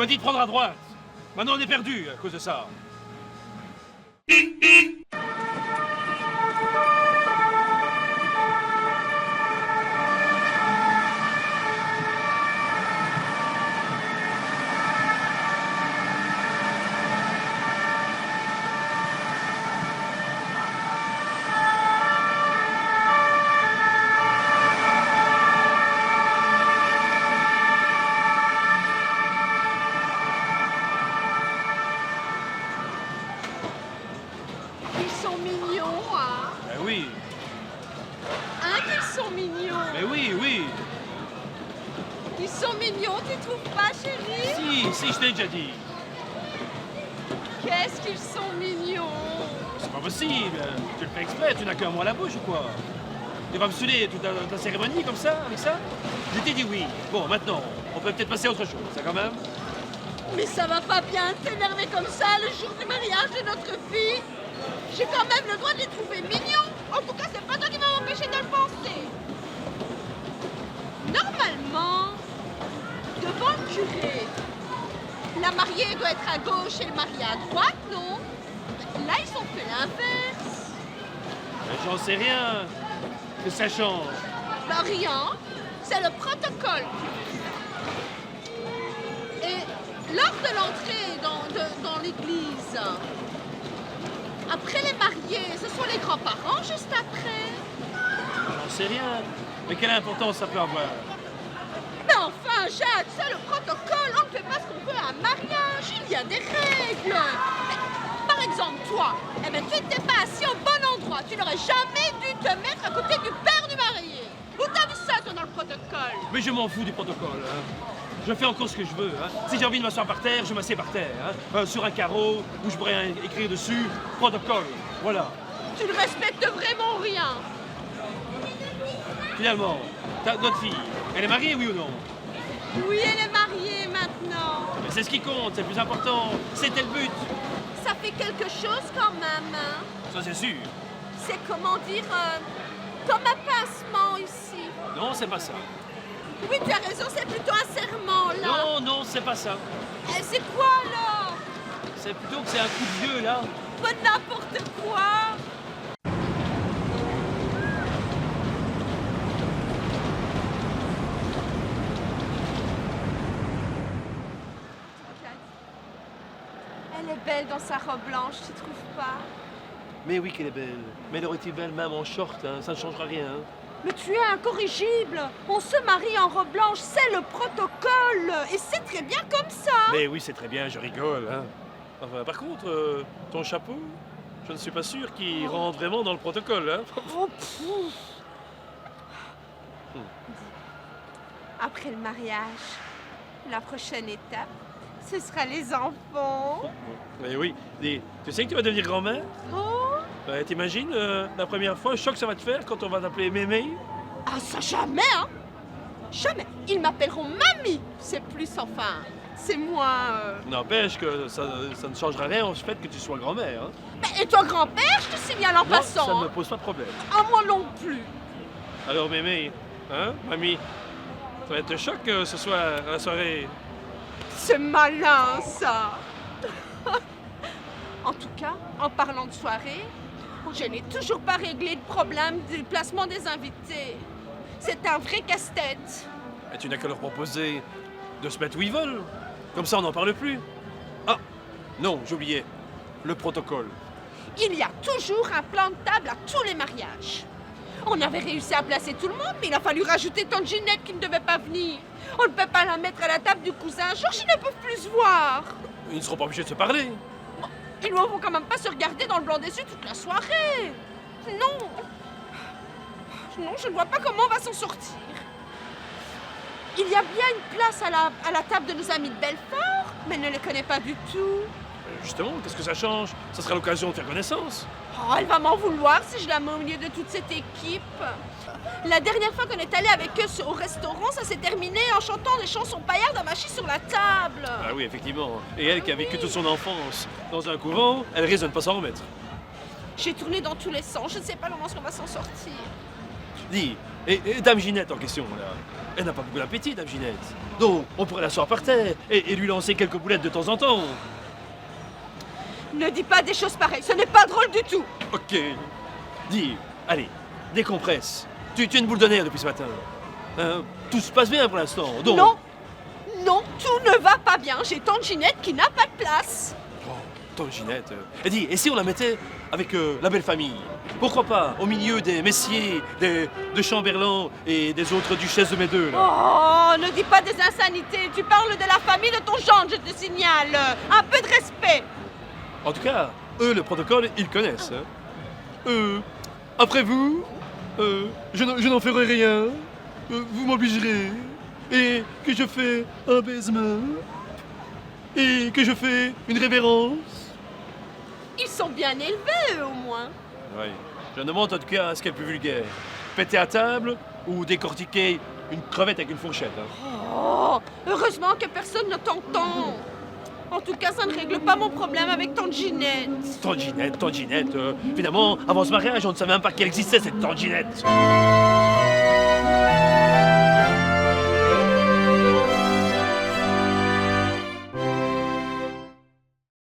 m'a dit de prendre à droite. Maintenant, on est perdu à cause de ça. Ils sont mignons, hein? Ben oui, Hein, qu'ils sont mignons? mais oui, oui. Ils sont mignons, tu trouves pas, chérie? Si, je t'ai déjà dit. Qu'est-ce qu'ils sont mignons? C'est pas possible. Tu le fais exprès, tu n'as qu'un mot à la bouche ou quoi? Tu vas me saouler toute ta cérémonie comme ça, avec ça? Je t'ai dit oui. Bon, maintenant, on peut peut-être passer à autre chose, ça quand même? Mais ça va pas bien t'énerver comme ça le jour du mariage de notre fille. J'ai quand même le droit de les trouver mignons. En tout cas, c'est pas toi qui vas m'empêcher de le penser. Normalement, devant le curé, la mariée doit être à gauche et le marié à droite, non? Là, ils ont fait l'inverse. Ben, j'en sais rien. Que ça change. Bah rien, c'est le protocole. Et lors de l'entrée dans l'église, après les mariés, ce sont les grands-parents juste après. J'en sais rien. Mais quelle importance ça peut avoir? Mais enfin, Jacques, c'est le protocole. On ne fait pas ce qu'on veut à un mariage. Il y a des règles. Mais, par exemple, toi, eh ben, tu n'étais pas assis au bon endroit. Tu n'aurais jamais dû te mettre à côté du père du marié. Où t'as vu ça, toi, dans le protocole? Mais je m'en fous du protocole. Hein. Je fais encore ce que je veux. Hein. Si j'ai envie de m'asseoir par terre, je m'assieds par terre. Hein. Sur un carreau où je pourrais écrire dessus protocole. Voilà. Tu ne respectes vraiment rien. Finalement, notre fille, elle est mariée, oui ou non? Oui, elle est mariée maintenant. Mais c'est ce qui compte, c'est le plus important. C'était le but. Ça fait quelque chose quand même. Hein. Ça, c'est sûr. C'est comment dire, comme un pincement ici. Non, c'est pas ça. Oui, tu as raison, c'est plutôt un serment là. Non, c'est pas ça. Et c'est quoi alors? C'est plutôt que c'est un coup de vieux, là. Pas n'importe quoi. Elle est belle dans sa robe blanche, tu trouves pas? Mais oui qu'elle est belle. Mais elle aurait été belle même en short, hein. Ça ne changera rien. Hein. Mais tu es incorrigible. On se marie en robe blanche, c'est le protocole. Et c'est très bien comme ça. Mais oui, c'est très bien, je rigole. Hein. Enfin, par contre, ton chapeau, je ne suis pas sûr qu'il rentre vraiment dans le protocole. Hein. Oh, pouf. Après le mariage, la prochaine étape, ce sera les enfants. Mais oui, tu sais que tu vas devenir grand-mère? Oh. T'imagines la première fois, le choc que ça va te faire quand on va t'appeler Mémé? Ah ça jamais, hein. Jamais. Ils m'appelleront mamie. C'est plus, enfin, c'est moins... N'empêche que ça ne changera rien au fait que tu sois grand-mère. Hein. Mais et toi grand-père, je te signale en Non, passant. ça ne me Hein. pose pas de problème. Ah moi non plus. Alors Mémé, hein, mamie, ça va être le choc ce soir à la soirée. C'est malin ça. En tout cas, en parlant de soirée, je n'ai toujours pas réglé le problème du placement des invités. C'est un vrai casse-tête. Et tu n'as qu'à leur proposer de se mettre où ils veulent. Comme ça, on n'en parle plus. Ah, non, j'oubliais. Le protocole. Il y a toujours un plan de table à tous les mariages. On avait réussi à placer tout le monde, mais il a fallu rajouter tante Ginette qui ne devait pas venir. On ne peut pas la mettre à la table du cousin Georges, ils ne peuvent plus se voir. Ils ne seront pas obligés de se parler. Ils ne vont quand même pas se regarder dans le blanc des yeux toute la soirée. Non. Non, je ne vois pas comment on va s'en sortir. Il y a bien une place à la table de nos amis de Belfort, mais elle ne les connaît pas du tout. Justement, qu'est-ce que ça change? Ça sera l'occasion de faire connaissance. Oh, elle va m'en vouloir si je la mets au milieu de toute cette équipe. La dernière fois qu'on est allé avec eux au restaurant, ça s'est terminé en chantant des chansons paillardes amachées sur la table. Ah oui, effectivement. Et elle qui a vécu toute son enfance dans un couvent, elle risque de ne pas s'en remettre. J'ai tourné dans tous les sens, je ne sais pas comment on va s'en sortir. Dis, et Dame Ginette en question, là, elle n'a pas beaucoup d'appétit, Dame Ginette. Donc, on pourrait l'asseoir par terre et lui lancer quelques boulettes de temps en temps. Ne dis pas des choses pareilles, ce n'est pas drôle du tout. Ok. Dis, allez, décompresse. Tu es une boule de nerfs depuis ce matin. Tout se passe bien pour l'instant, donc... Non, non, tout ne va pas bien. J'ai tante Ginette qui n'a pas de place. Oh, tante Ginette. Et dis, et si on la mettait avec la belle famille? Pourquoi pas au milieu des messiers, de Chamberlain et des autres duchesses de Médeux, là? Oh, ne dis pas des insanités. Tu parles de la famille de ton gendre, je te signale. Un peu de respect. En tout cas, eux, le protocole, ils connaissent. Hein. Après vous, je n'en ferai rien. Vous m'obligerez. Et que je fais un baisement. Et que je fais une révérence. Ils sont bien élevés, eux, au moins. Oui. Je demande en tout cas à ce qu'il y ait plus vulgaire. Péter à table ou décortiquer une crevette avec une fourchette. Hein. Oh, heureusement que personne ne t'entend. En tout cas, ça ne règle pas mon problème avec tante Ginette. Tante Ginette. Finalement, avant ce mariage, on ne savait même pas qu'elle existait, cette tante Ginette.